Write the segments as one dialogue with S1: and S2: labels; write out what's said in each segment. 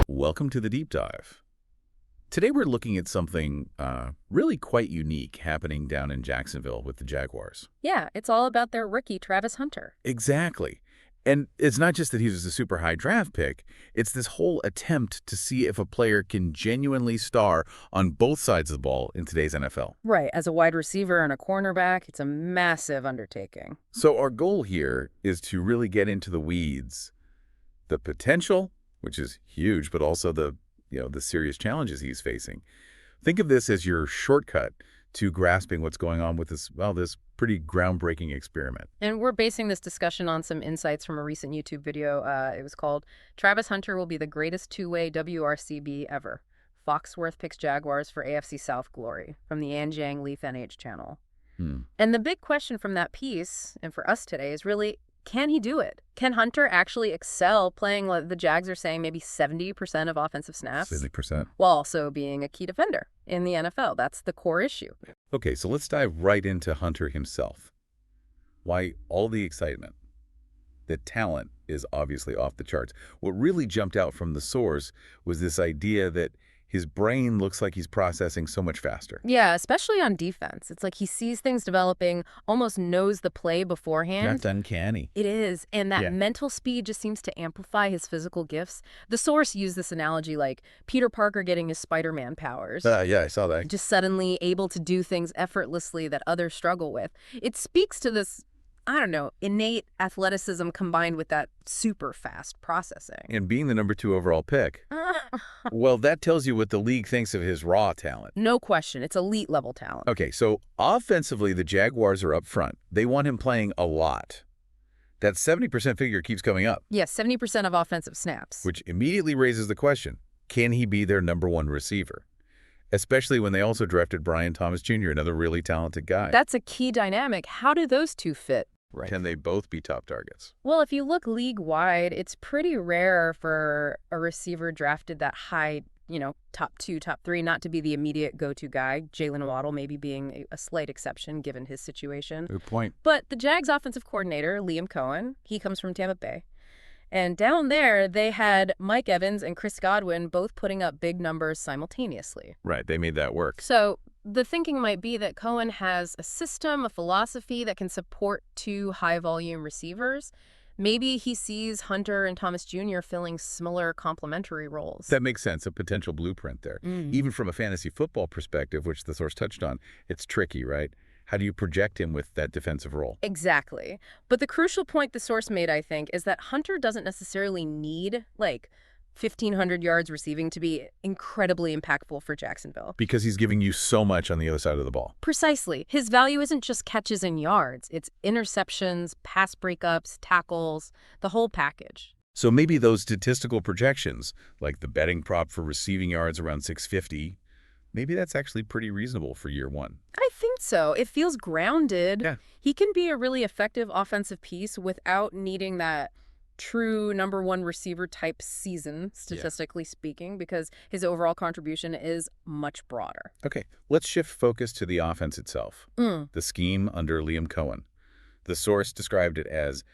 S1: Welcome to the Deep Dive. Today we're looking at something really quite unique happening down in Jacksonville with the Jaguars.
S2: Yeah, it's all about their rookie, Travis Hunter.
S1: Exactly. And it's not just that he was a super high draft pick, it's this whole attempt to see if a player can genuinely star on both sides of the ball in today's NFL.
S2: Right, as a wide receiver and a cornerback, it's a massive undertaking.
S1: So our goal here is to really get into the weeds, the potential, which is huge, but also the serious challenges he's facing. Think of this as your shortcut to grasping what's going on with this pretty groundbreaking experiment.
S2: And we're basing this discussion on some insights from a recent YouTube video. It was called Travis Hunter Will Be the Greatest Two-Way WRCB Ever. Foxworth Picks Jaguars for AFC South Glory from the Anjang Leaf NH channel. And the big question from that piece, and for us today, is really, can he do it? Can Hunter actually excel playing what the Jags are saying, maybe 70% of offensive snaps?
S1: 70%.
S2: While also being a key defender in the NFL. That's the core issue.
S1: Okay, so let's dive right into Hunter himself. Why all the excitement? The talent is obviously off the charts. What really jumped out from the source was this idea that his brain looks like he's processing so much faster.
S2: Yeah, especially on defense. It's like he sees things developing, almost knows the play beforehand.
S1: That's uncanny.
S2: It is, and that mental speed just seems to amplify his physical gifts. The source used this analogy like Peter Parker getting his Spider-Man powers.
S1: Yeah, I saw that.
S2: Just suddenly able to do things effortlessly that others struggle with. It speaks to this, innate athleticism combined with that super fast processing.
S1: And being the #2 overall pick, well, that tells you what the league thinks of his raw talent.
S2: No question. It's elite level talent.
S1: Okay, so offensively, the Jaguars are up front. They want him playing a lot. That 70% figure keeps coming up.
S2: Yes, 70% of offensive snaps.
S1: Which immediately raises the question, can he be their #1 receiver? Especially when they also drafted Brian Thomas Jr., another really talented guy.
S2: That's a key dynamic. How do those two fit?
S1: Right. Can they both be top targets?
S2: Well, if you look league-wide, it's pretty rare for a receiver drafted that high, top 2, top 3, not to be the immediate go-to guy. Jalen Waddle maybe being a slight exception given his situation.
S1: Good point.
S2: But the Jags offensive coordinator, Liam Cohen, he comes from Tampa Bay. And down there, they had Mike Evans and Chris Godwin both putting up big numbers simultaneously.
S1: Right, they made that work.
S2: So the thinking might be that Cohen has a system, a philosophy that can support 2 high-volume receivers. Maybe he sees Hunter and Thomas Jr. filling similar complementary roles.
S1: That makes sense, a potential blueprint there. Even from a fantasy football perspective, which the source touched on, it's tricky, right? How do you project him with that defensive role?
S2: Exactly. But the crucial point the source made, I think, is that Hunter doesn't necessarily need, 1,500 yards receiving to be incredibly impactful for Jacksonville.
S1: Because he's giving you so much on the other side of the ball.
S2: Precisely. His value isn't just catches and yards. It's interceptions, pass breakups, tackles, the whole package.
S1: So maybe those statistical projections, like the betting prop for receiving yards around 650, maybe that's actually pretty reasonable for year 1.
S2: I think so. It feels grounded.
S1: Yeah.
S2: He can be a really effective offensive piece without needing that true #1 receiver type season, statistically speaking, because his overall contribution is much broader.
S1: Okay, let's shift focus to the offense itself. The scheme under Liam Cohen. The source described it as,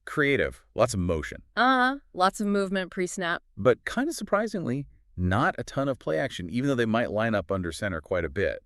S1: creative, lots of motion.
S2: Lots of movement pre-snap.
S1: But kind of surprisingly, not a ton of play action, even though they might line up under center quite a bit,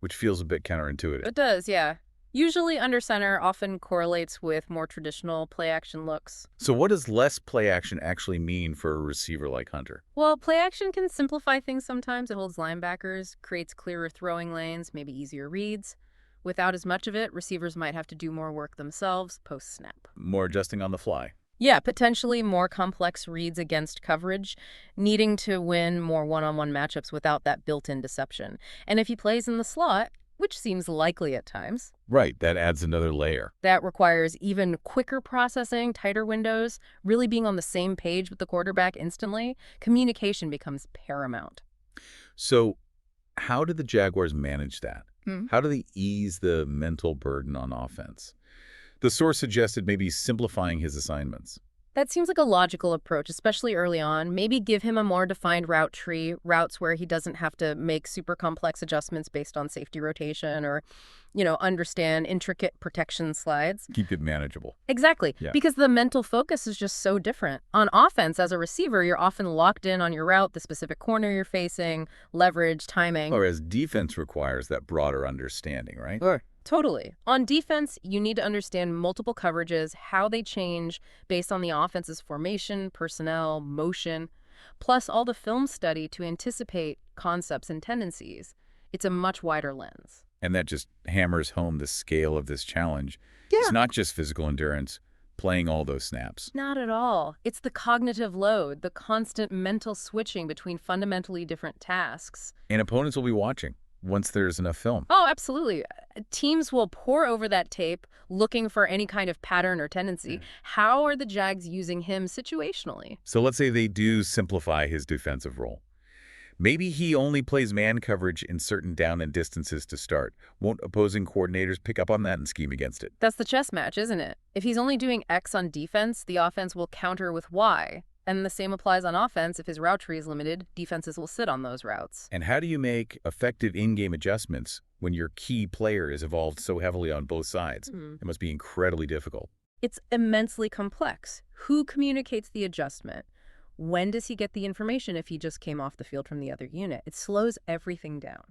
S1: which feels a bit counterintuitive.
S2: It does, yeah. Usually under center often correlates with more traditional play action looks.
S1: So what does less play action actually mean for a receiver like Hunter?
S2: Well, play action can simplify things sometimes. It holds linebackers, creates clearer throwing lanes, maybe easier reads. Without as much of it, receivers might have to do more work themselves post-snap.
S1: More adjusting on the fly.
S2: Yeah, potentially more complex reads against coverage, needing to win more one-on-one matchups without that built-in deception. And if he plays in the slot, which seems likely at times.
S1: Right, that adds another layer.
S2: That requires even quicker processing, tighter windows, really being on the same page with the quarterback instantly. Communication becomes paramount.
S1: So how do the Jaguars manage that? How do they ease the mental burden on offense? The source suggested maybe simplifying his assignments.
S2: That seems like a logical approach, especially early on. Maybe give him a more defined route tree, routes where he doesn't have to make super complex adjustments based on safety rotation or, understand intricate protection slides.
S1: Keep it manageable.
S2: Exactly,
S1: Yeah.
S2: because the mental focus is just so different. On offense, as a receiver, you're often locked in on your route, the specific corner you're facing, leverage, timing.
S1: Whereas defense requires that broader understanding, right?
S2: Sure. Totally. On defense, you need to understand multiple coverages, how they change based on the offense's formation, personnel, motion, plus all the film study to anticipate concepts and tendencies. It's a much wider lens.
S1: And that just hammers home the scale of this challenge.
S2: Yeah.
S1: It's not just physical endurance, playing all those snaps.
S2: Not at all. It's the cognitive load, the constant mental switching between fundamentally different tasks.
S1: And opponents will be watching once there's enough film.
S2: Oh, absolutely. Teams will pore over that tape looking for any kind of pattern or tendency. How are the Jags using him situationally?
S1: So let's say they do simplify his defensive role. Maybe he only plays man coverage in certain down and distances to start. Won't opposing coordinators pick up on that and scheme against it?
S2: That's the chess match, isn't it? If he's only doing X on defense, the offense will counter with Y. And the same applies on offense. If his route tree is limited, defenses will sit on those routes.
S1: And how do you make effective in-game adjustments when your key player is evolved so heavily on both sides? It must be incredibly difficult.
S2: It's immensely complex. Who communicates the adjustment? When does he get the information if he just came off the field from the other unit? It slows everything down.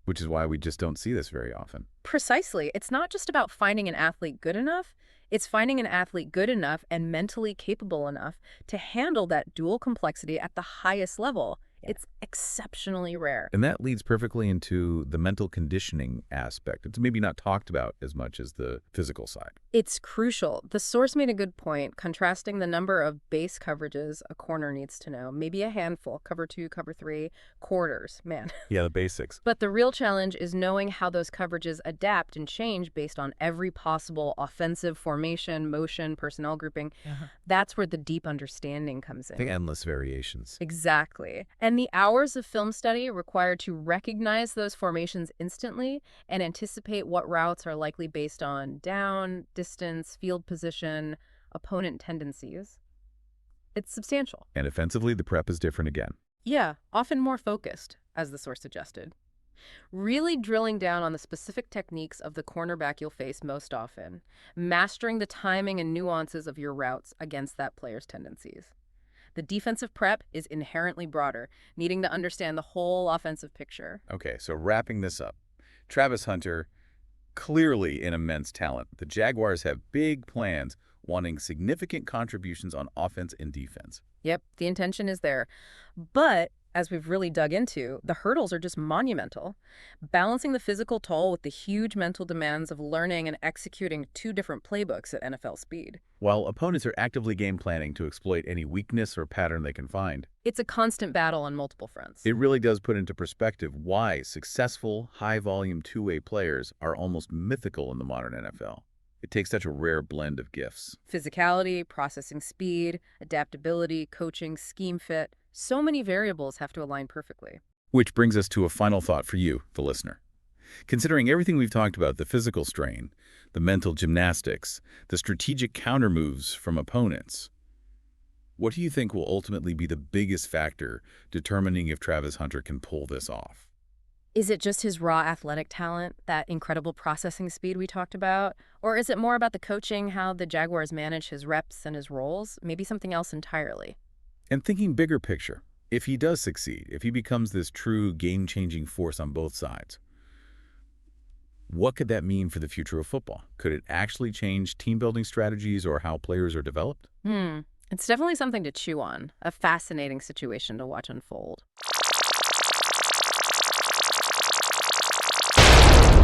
S1: Which is why we just don't see this very often.
S2: Precisely. It's not just about finding an athlete good enough. It's finding an athlete good enough and mentally capable enough to handle that dual complexity at the highest level. It's exceptionally rare.
S1: And that leads perfectly into the mental conditioning aspect. It's maybe not talked about as much as the physical side.
S2: It's crucial. The source made a good point, contrasting the number of base coverages a corner needs to know. Maybe a handful, cover 2, cover 3, quarters, man.
S1: Yeah, the basics.
S2: But the real challenge is knowing how those coverages adapt and change based on every possible offensive formation, motion, personnel grouping. That's where the deep understanding comes in.
S1: The endless variations.
S2: Exactly. And the hours of film study required to recognize those formations instantly and anticipate what routes are likely based on down, distance, field position, opponent tendencies. It's substantial.
S1: And offensively, the prep is different again.
S2: Yeah, often more focused, as the source suggested. Really drilling down on the specific techniques of the cornerback you'll face most often, mastering the timing and nuances of your routes against that player's tendencies. The defensive prep is inherently broader, needing to understand the whole offensive picture.
S1: Okay, so wrapping this up. Travis Hunter, clearly an immense talent. The Jaguars have big plans, wanting significant contributions on offense and defense.
S2: Yep, the intention is there. But as we've really dug into, the hurdles are just monumental. Balancing the physical toll with the huge mental demands of learning and executing 2 different playbooks at NFL speed.
S1: While opponents are actively game planning to exploit any weakness or pattern they can find,
S2: It's a constant battle on multiple fronts.
S1: it really does put into perspective why successful, high-volume two-way players are almost mythical in the modern NFL. It takes such a rare blend of gifts.
S2: Physicality, processing speed, adaptability, coaching, scheme fit. So many variables have to align perfectly.
S1: Which brings us to a final thought for you, the listener. Considering everything we've talked about, the physical strain, the mental gymnastics, the strategic counter moves from opponents, what do you think will ultimately be the biggest factor determining if Travis Hunter can pull this off?
S2: Is it just his raw athletic talent, that incredible processing speed we talked about? Or is it more about the coaching, how the Jaguars manage his reps and his roles? Maybe something else entirely.
S1: And thinking bigger picture, if he does succeed, if he becomes this true game-changing force on both sides, what could that mean for the future of football? Could it actually change team-building strategies or how players are developed?
S2: It's definitely something to chew on. A fascinating situation to watch unfold.